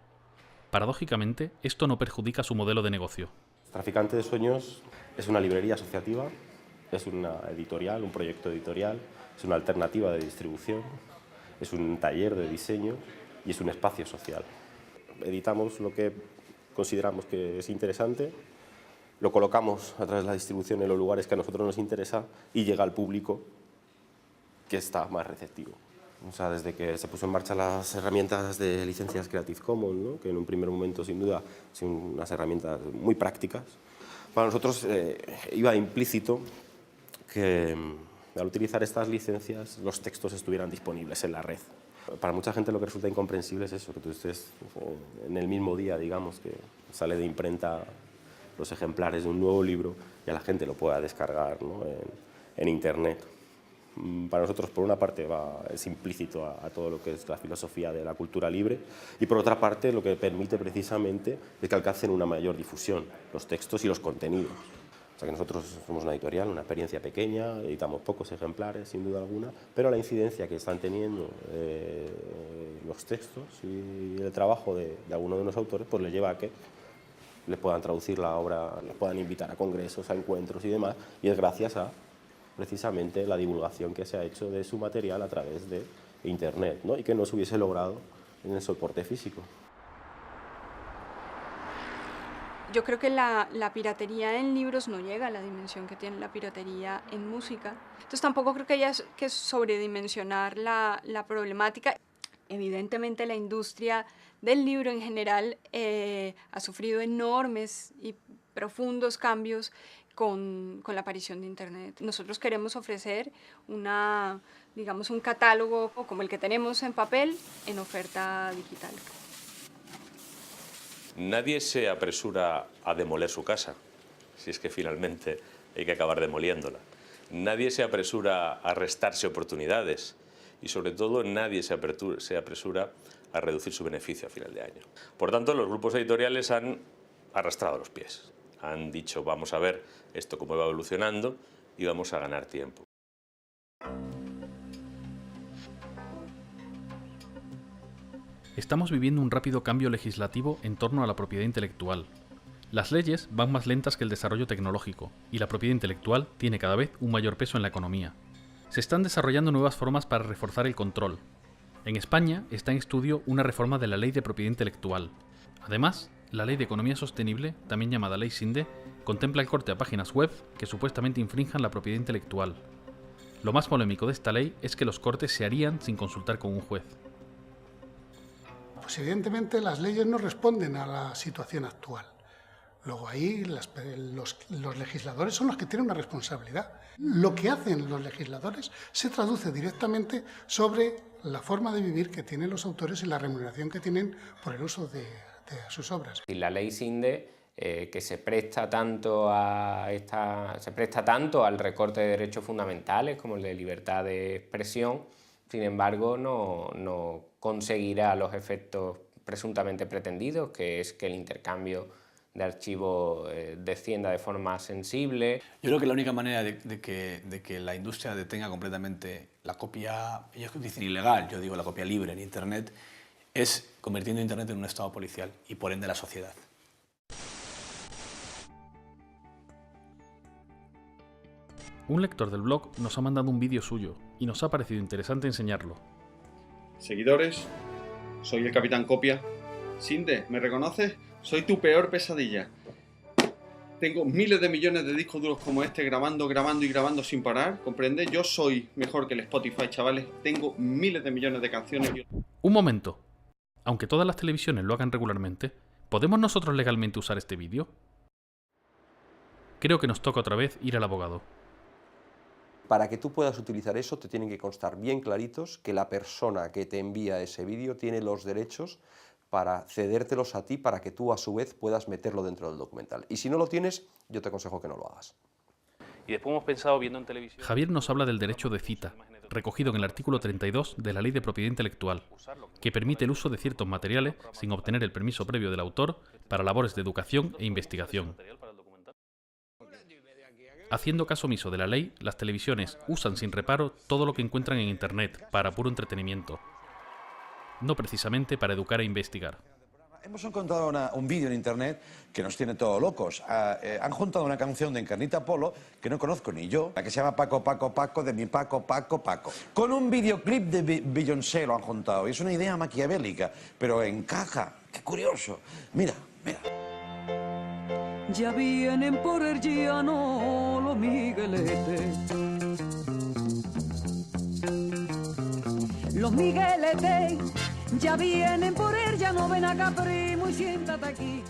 Paradójicamente, esto no perjudica su modelo de negocio. Traficante de Sueños es una librería asociativa, es una editorial, un proyecto editorial, es una alternativa de distribución, es un taller de diseño y es un espacio social. Editamos lo que consideramos que es interesante, lo colocamos a través de la distribución en los lugares que a nosotros nos interesa y llega al público que está más receptivo. O sea, desde que se puso en marcha las herramientas de licencias Creative Commons, ¿no? Que en un primer momento, sin duda, son unas herramientas muy prácticas, para nosotros iba implícito que al utilizar estas licencias los textos estuvieran disponibles en la red. Para mucha gente lo que resulta incomprensible es eso, que tú estés en el mismo día, digamos, que sale de imprenta los ejemplares de un nuevo libro y a la gente lo pueda descargar, ¿no? en Internet. Para nosotros, por una parte, es implícito a todo lo que es la filosofía de la cultura libre y, por otra parte, lo que permite precisamente es que alcancen una mayor difusión los textos y los contenidos. O sea, que nosotros somos una editorial, una experiencia pequeña, editamos pocos ejemplares, sin duda alguna, pero la incidencia que están teniendo los textos y el trabajo de algunos de los autores pues le lleva a que les puedan traducir la obra, les puedan invitar a congresos, a encuentros y demás, y es gracias a precisamente la divulgación que se ha hecho de su material a través de Internet, ¿no? Y que no se hubiese logrado en el soporte físico. Yo creo que la piratería en libros no llega a la dimensión que tiene la piratería en música. Entonces tampoco creo que haya que sobredimensionar la problemática. Evidentemente la industria del libro en general ha sufrido enormes y profundos cambios con la aparición de Internet. Nosotros queremos ofrecer digamos, un catálogo como el que tenemos en papel en oferta digital. Nadie se apresura a demoler su casa, si es que finalmente hay que acabar demoliéndola. Nadie se apresura a restarse oportunidades y, sobre todo, nadie se apresura a reducir su beneficio a final de año. Por tanto, los grupos editoriales han arrastrado los pies. Han dicho, vamos a ver esto cómo va evolucionando y vamos a ganar tiempo. Estamos viviendo un rápido cambio legislativo en torno a la propiedad intelectual. Las leyes van más lentas que el desarrollo tecnológico y la propiedad intelectual tiene cada vez un mayor peso en la economía. Se están desarrollando nuevas formas para reforzar el control. En España está en estudio una reforma de la Ley de Propiedad Intelectual. Además, la Ley de Economía Sostenible, también llamada Ley Sinde, contempla el corte a páginas web que supuestamente infrinjan la propiedad intelectual. Lo más polémico de esta ley es que los cortes se harían sin consultar con un juez. Pues evidentemente las leyes no responden a la situación actual. Luego ahí los legisladores son los que tienen una responsabilidad. Lo que hacen los legisladores se traduce directamente sobre la forma de vivir que tienen los autores y la remuneración que tienen por el uso de sus obras. Y la ley Sinde, que se presta tanto al recorte de derechos fundamentales como el de libertad de expresión, sin embargo no conseguirá los efectos presuntamente pretendidos, que es que el intercambio de archivos descienda de forma sensible. Yo creo que la única manera de que la industria detenga completamente la copia, ellos dicen ilegal, yo digo la copia libre en Internet, es convirtiendo Internet en un estado policial y por ende la sociedad. Un lector del blog nos ha mandado un vídeo suyo y nos ha parecido interesante enseñarlo. Seguidores, soy el Capitán Copia. Sinde, ¿me reconoces? Soy tu peor pesadilla. Tengo miles de millones de discos duros como este grabando y grabando sin parar, ¿comprende? Yo soy mejor que el Spotify, chavales. Tengo miles de millones de canciones. Un momento. Aunque todas las televisiones lo hagan regularmente, ¿podemos nosotros legalmente usar este vídeo? Creo que nos toca otra vez ir al abogado. Para que tú puedas utilizar eso te tienen que constar bien claritos que la persona que te envía ese vídeo tiene los derechos para cedértelos a ti para que tú a su vez puedas meterlo dentro del documental. Y si no lo tienes, yo te aconsejo que no lo hagas. Y después hemos pensado viendo en televisión... Javier nos habla del derecho de cita, recogido en el artículo 32 de la Ley de Propiedad Intelectual, que permite el uso de ciertos materiales sin obtener el permiso previo del autor para labores de educación e investigación. Haciendo caso omiso de la ley, las televisiones usan sin reparo todo lo que encuentran en Internet para puro entretenimiento, no precisamente para educar e investigar. Hemos encontrado un vídeo en Internet que nos tiene todos locos. Han juntado una canción de Encarnita Polo que no conozco ni yo, la que se llama Paco, Paco, Paco, de mi Paco, Paco, Paco. Con un videoclip de Beyoncé lo han juntado. Y es una idea maquiavélica, pero encaja. ¡Qué curioso! Mira, mira. Ya vienen por el llano los migueletes. Los migueletes ya vienen por el llano, ven acá primo y siéntate aquí.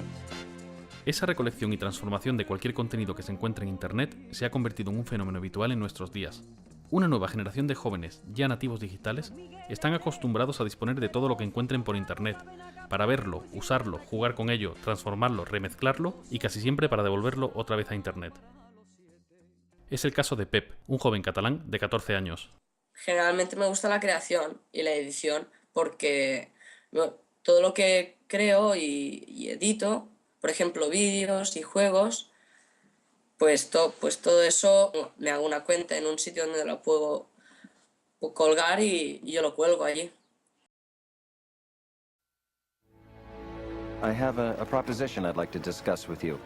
Esa recolección y transformación de cualquier contenido que se encuentre en Internet se ha convertido en un fenómeno habitual en nuestros días. Una nueva generación de jóvenes, ya nativos digitales, están acostumbrados a disponer de todo lo que encuentren por Internet, para verlo, usarlo, jugar con ello, transformarlo, remezclarlo y casi siempre para devolverlo otra vez a Internet. Es el caso de Pep, un joven catalán de 14 años. Generalmente me gusta la creación y la edición porque todo lo que creo y edito, por ejemplo vídeos y juegos, pues todo eso me hago una cuenta en un sitio donde lo puedo colgar y yo lo cuelgo allí. I have a proposition I'd like to discuss with you.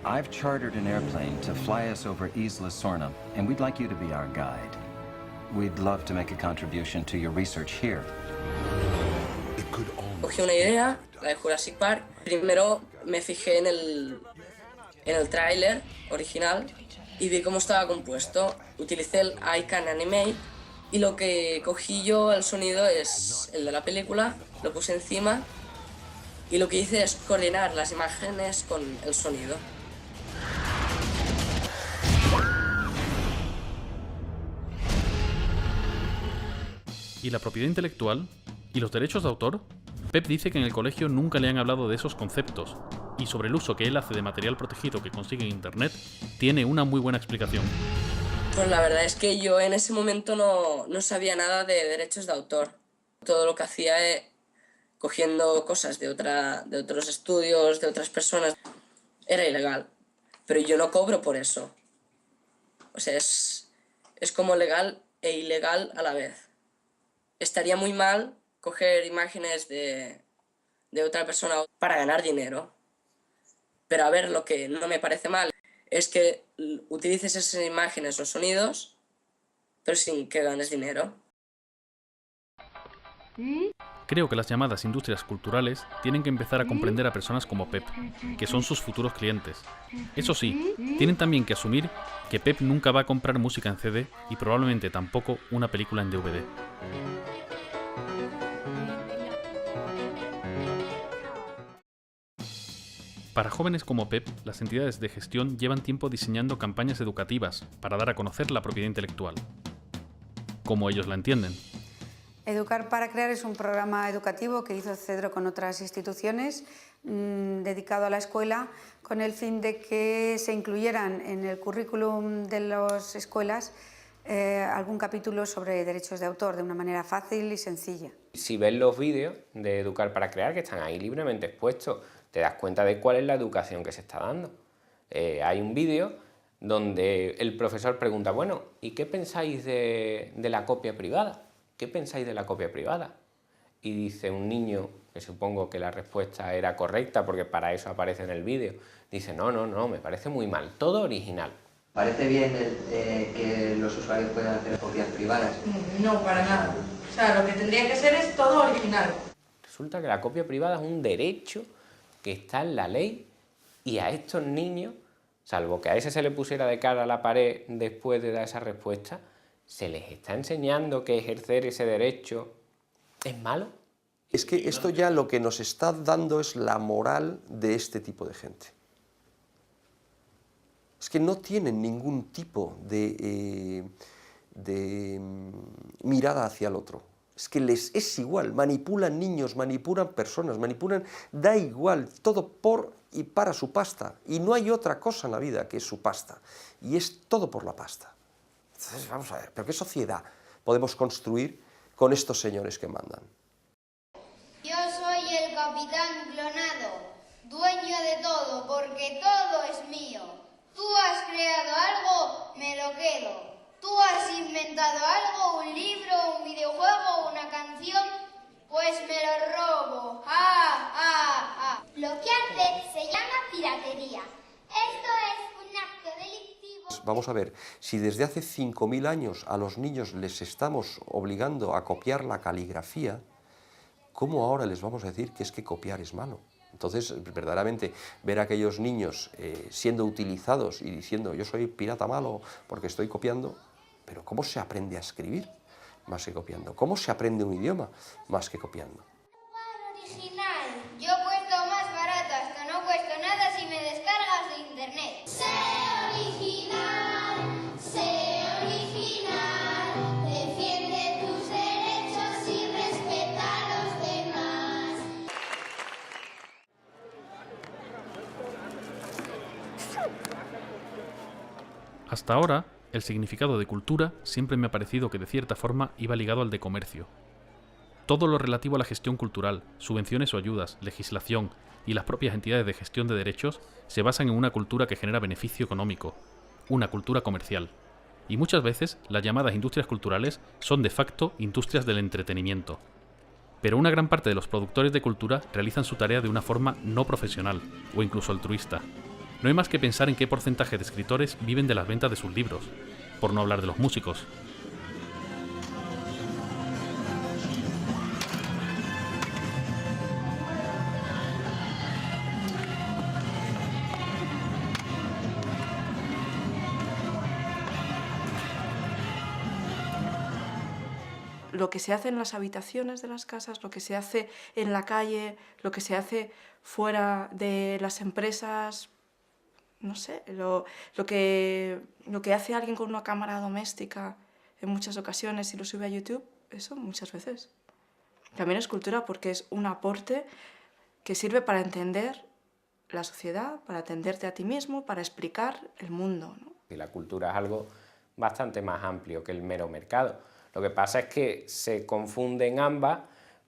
I've chartered an airplane to fly us over Isla Sorna, and we'd like you to be our guide. We'd love to make a contribution to your research here. Cogí una idea, la de Jurassic Park. Primero me fijé en el tráiler original y vi cómo estaba compuesto. Utilicé el I Can Animate y lo que cogí yo, el sonido, es el de la película, lo puse encima y lo que hice es coordinar las imágenes con el sonido. ¿Y la propiedad intelectual? ¿Y los derechos de autor? Pep dice que en el colegio nunca le han hablado de esos conceptos, y sobre el uso que él hace de material protegido que consigue en internet, tiene una muy buena explicación. Pues la verdad es que yo en ese momento no sabía nada de derechos de autor. Todo lo que hacía cogiendo cosas de otros estudios, de otras personas, era ilegal. Pero yo no cobro por eso. O sea, es como legal e ilegal a la vez. Estaría muy mal coger imágenes de otra persona para ganar dinero. Pero a ver, lo que no me parece mal es que utilices esas imágenes o sonidos, pero sin que ganes dinero. Creo que las llamadas industrias culturales tienen que empezar a comprender a personas como Pep, que son sus futuros clientes. Eso sí, tienen también que asumir que Pep nunca va a comprar música en CD y probablemente tampoco una película en DVD. Para jóvenes como Pep, las entidades de gestión llevan tiempo diseñando campañas educativas para dar a conocer la propiedad intelectual, como ellos la entienden. Educar para Crear es un programa educativo que hizo Cedro con otras instituciones, dedicado a la escuela, con el fin de que se incluyeran en el currículum de las escuelas algún capítulo sobre derechos de autor de una manera fácil y sencilla. Si ves los vídeos de Educar para Crear, que están ahí libremente expuestos, te das cuenta de cuál es la educación que se está dando. Hay un vídeo donde el profesor pregunta, bueno, ¿y qué pensáis de la copia privada? ¿Qué pensáis de la copia privada? Y dice un niño, que supongo que la respuesta era correcta porque para eso aparece en el vídeo, dice, no, me parece muy mal, todo original. ¿Parece bien que los usuarios puedan hacer copias privadas? No, para nada. O sea, lo que tendría que ser es todo original. Resulta que la copia privada es un derecho que está en la ley y a estos niños, salvo que a ese se le pusiera de cara a la pared después de dar esa respuesta, se les está enseñando que ejercer ese derecho es malo. Es que esto ya lo que nos está dando es la moral de este tipo de gente. Es que no tienen ningún tipo de mirada hacia el otro. Es que les es igual, manipulan niños, manipulan personas, da igual, todo por y para su pasta. Y no hay otra cosa en la vida que es su pasta. Y es todo por la pasta. Entonces, vamos a ver, ¿pero qué sociedad podemos construir con estos señores que mandan? Yo soy el capitán clonado, dueño de todo, porque todo es mío. Tú has creado algo, me lo quedo. Tú has inventado algo, un libro, un videojuego, una canción, pues me lo robo. Lo que hace se llama piratería. Esto es un acto delictivo. Vamos a ver, si desde hace 5.000 años a los niños les estamos obligando a copiar la caligrafía, ¿cómo ahora les vamos a decir que es que copiar es malo? Entonces, verdaderamente, ver a aquellos niños siendo utilizados y diciendo yo soy pirata malo porque estoy copiando, pero ¿cómo se aprende a escribir más que copiando? ¿Cómo se aprende un idioma más que copiando? Original. Yo cuesto más barato, hasta no cuesto nada si me descargas de internet. Sé original, defiende tus derechos y respeta a los demás. Hasta ahora, el significado de cultura siempre me ha parecido que de cierta forma iba ligado al de comercio. Todo lo relativo a la gestión cultural, subvenciones o ayudas, legislación y las propias entidades de gestión de derechos se basan en una cultura que genera beneficio económico, una cultura comercial. Y muchas veces las llamadas industrias culturales son de facto industrias del entretenimiento. Pero una gran parte de los productores de cultura realizan su tarea de una forma no profesional o incluso altruista. No hay más que pensar en qué porcentaje de escritores viven de las ventas de sus libros, por no hablar de los músicos. Lo que se hace en las habitaciones de las casas, lo que se hace en la calle, lo que se hace fuera de las empresas, no sé, lo que hace alguien con una cámara doméstica en muchas ocasiones y lo sube a YouTube, eso muchas veces. También es cultura porque es un aporte que sirve para entender la sociedad, para atenderte a ti mismo, para explicar el mundo, ¿no? Y la cultura es algo bastante más amplio que el mero mercado. Lo que pasa es que se confunden ambas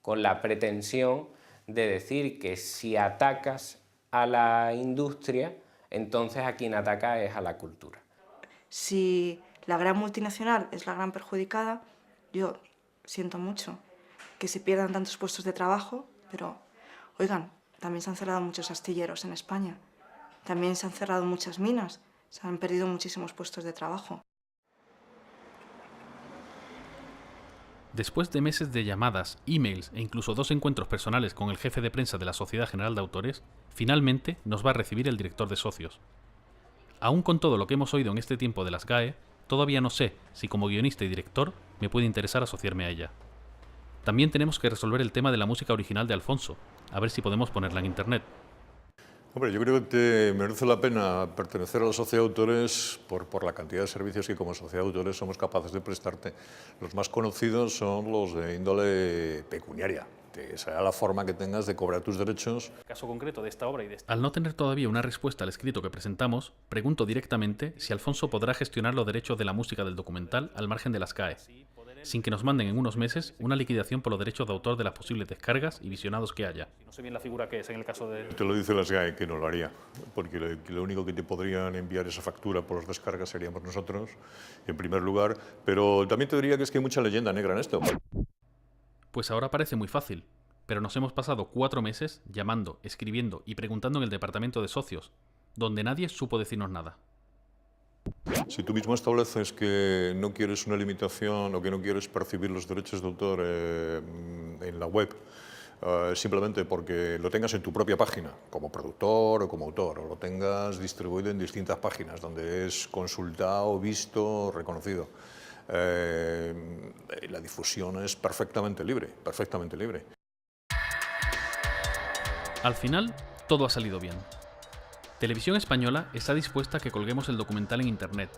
con la pretensión de decir que si atacas a la industria, entonces a quien ataca es a la cultura. Si la gran multinacional es la gran perjudicada, yo siento mucho que se pierdan tantos puestos de trabajo, pero, oigan, también se han cerrado muchos astilleros en España, también se han cerrado muchas minas, se han perdido muchísimos puestos de trabajo. Después de meses de llamadas, emails e incluso 2 encuentros personales con el jefe de prensa de la Sociedad General de Autores, finalmente nos va a recibir el director de socios. Aún con todo lo que hemos oído en este tiempo de las GAE, todavía no sé si como guionista y director me puede interesar asociarme a ella. También tenemos que resolver el tema de la música original de Alfonso, a ver si podemos ponerla en internet. Hombre, yo creo que te merece la pena pertenecer a la sociedad de autores por la cantidad de servicios que como sociedad de autores somos capaces de prestarte. Los más conocidos son los de índole pecuniaria, que será la forma que tengas de cobrar tus derechos. Caso concreto de esta obra y Al no tener todavía una respuesta al escrito que presentamos, pregunto directamente si Alfonso podrá gestionar los derechos de la música del documental al margen de las GAE, sin que nos manden en unos meses una liquidación por los derechos de autor de las posibles descargas y visionados que haya. No sé bien la figura que es en el caso de... Te lo dice las GAE que no lo haría, porque lo único que te podrían enviar esa factura por las descargas seríamos nosotros, en primer lugar, pero también te diría que es que hay mucha leyenda negra en esto. Pues ahora parece muy fácil, pero nos hemos pasado 4 meses llamando, escribiendo y preguntando en el departamento de socios, donde nadie supo decirnos nada. Si tú mismo estableces que no quieres una limitación o que no quieres percibir los derechos de autor en la web, simplemente porque lo tengas en tu propia página, como productor o como autor, o lo tengas distribuido en distintas páginas donde es consultado, visto, reconocido, la difusión es perfectamente libre, perfectamente libre. Al final, todo ha salido bien. Televisión Española está dispuesta a que colguemos el documental en internet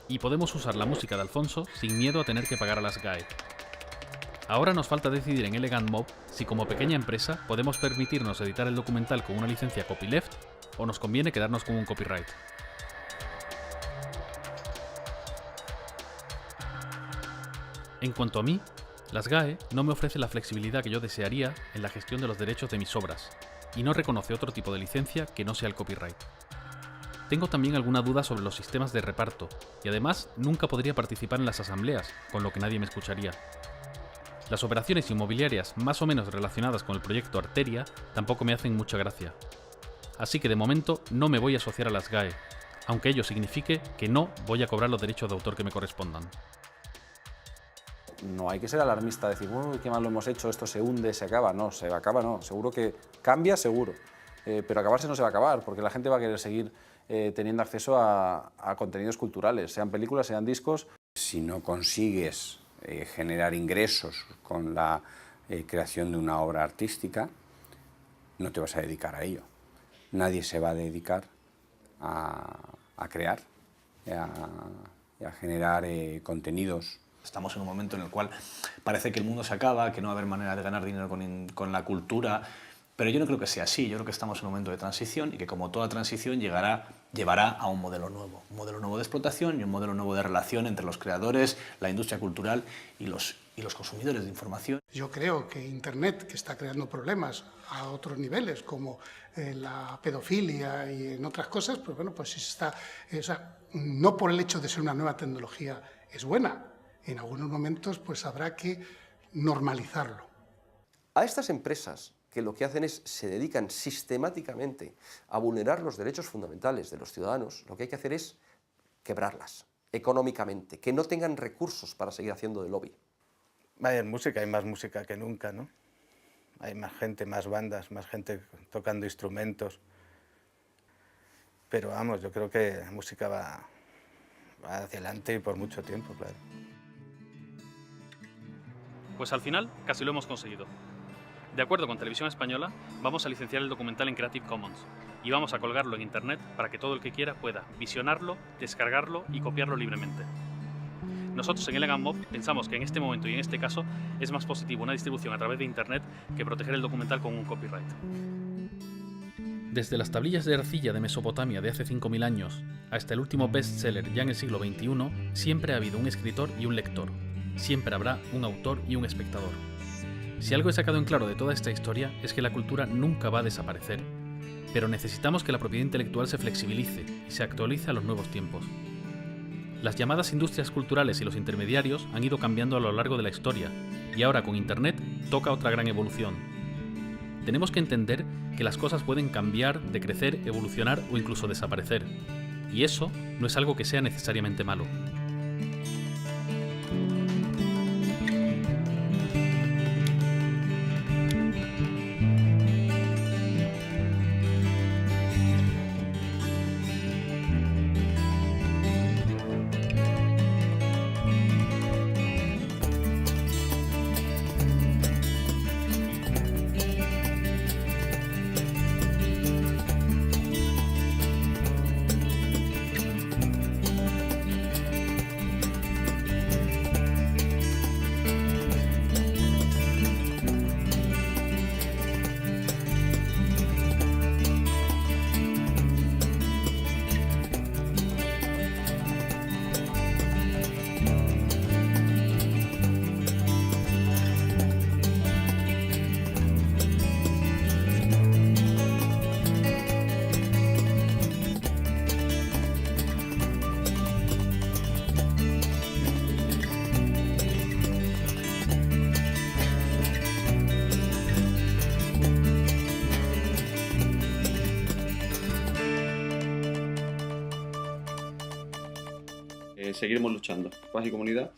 y podemos usar la música de Alfonso sin miedo a tener que pagar a las GAE. Ahora nos falta decidir en Elegant Mob si como pequeña empresa podemos permitirnos editar el documental con una licencia copyleft o nos conviene quedarnos con un copyright. En cuanto a mí, las GAE no me ofrece la flexibilidad que yo desearía en la gestión de los derechos de mis obras, y no reconoce otro tipo de licencia que no sea el copyright. Tengo también alguna duda sobre los sistemas de reparto, y además nunca podría participar en las asambleas, con lo que nadie me escucharía. Las operaciones inmobiliarias más o menos relacionadas con el proyecto Arteria tampoco me hacen mucha gracia. Así que de momento no me voy a asociar a las GAE, aunque ello signifique que no voy a cobrar los derechos de autor que me correspondan. No hay que ser alarmista, decir, uy, qué mal lo hemos hecho, esto se hunde, se acaba. No, se acaba no, seguro que cambia, seguro. Pero acabarse no se va a acabar, porque la gente va a querer seguir teniendo acceso a contenidos culturales, sean películas, sean discos. Si no consigues generar ingresos con la creación de una obra artística, no te vas a dedicar a ello. Nadie se va a dedicar a crear y a generar contenidos. Estamos en un momento en el cual parece que el mundo se acaba, que no va a haber manera de ganar dinero con la cultura, pero yo no creo que sea así. Yo creo que estamos en un momento de transición y que como toda transición llevará a un modelo nuevo de explotación y un modelo nuevo de relación entre los creadores, la industria cultural y los consumidores de información. Yo creo que Internet, que está creando problemas a otros niveles, como la pedofilia y en otras cosas, pues bueno, pues está, o sea, no por el hecho de ser una nueva tecnología es buena. En algunos momentos pues habrá que normalizarlo. A estas empresas que lo que hacen es, se dedican sistemáticamente a vulnerar los derechos fundamentales de los ciudadanos, lo que hay que hacer es quebrarlas económicamente, que no tengan recursos para seguir haciendo de lobby. Hay música, hay más música que nunca, ¿no? Hay más gente, más bandas, más gente tocando instrumentos. Pero vamos, yo creo que la música va hacia adelante y por mucho tiempo, claro. Pues al final casi lo hemos conseguido. De acuerdo con Televisión Española, vamos a licenciar el documental en Creative Commons y vamos a colgarlo en Internet para que todo el que quiera pueda visionarlo, descargarlo y copiarlo libremente. Nosotros en Elegant Mob pensamos que en este momento y en este caso es más positivo una distribución a través de Internet que proteger el documental con un copyright. Desde las tablillas de arcilla de Mesopotamia de hace 5.000 años hasta el último bestseller ya en el siglo XXI, siempre ha habido un escritor y un lector. Siempre habrá un autor y un espectador. Si algo he sacado en claro de toda esta historia es que la cultura nunca va a desaparecer, pero necesitamos que la propiedad intelectual se flexibilice y se actualice a los nuevos tiempos. Las llamadas industrias culturales y los intermediarios han ido cambiando a lo largo de la historia y ahora con Internet toca otra gran evolución. Tenemos que entender que las cosas pueden cambiar, decrecer, evolucionar o incluso desaparecer, y eso no es algo que sea necesariamente malo. Seguiremos luchando. Paz y comunidad.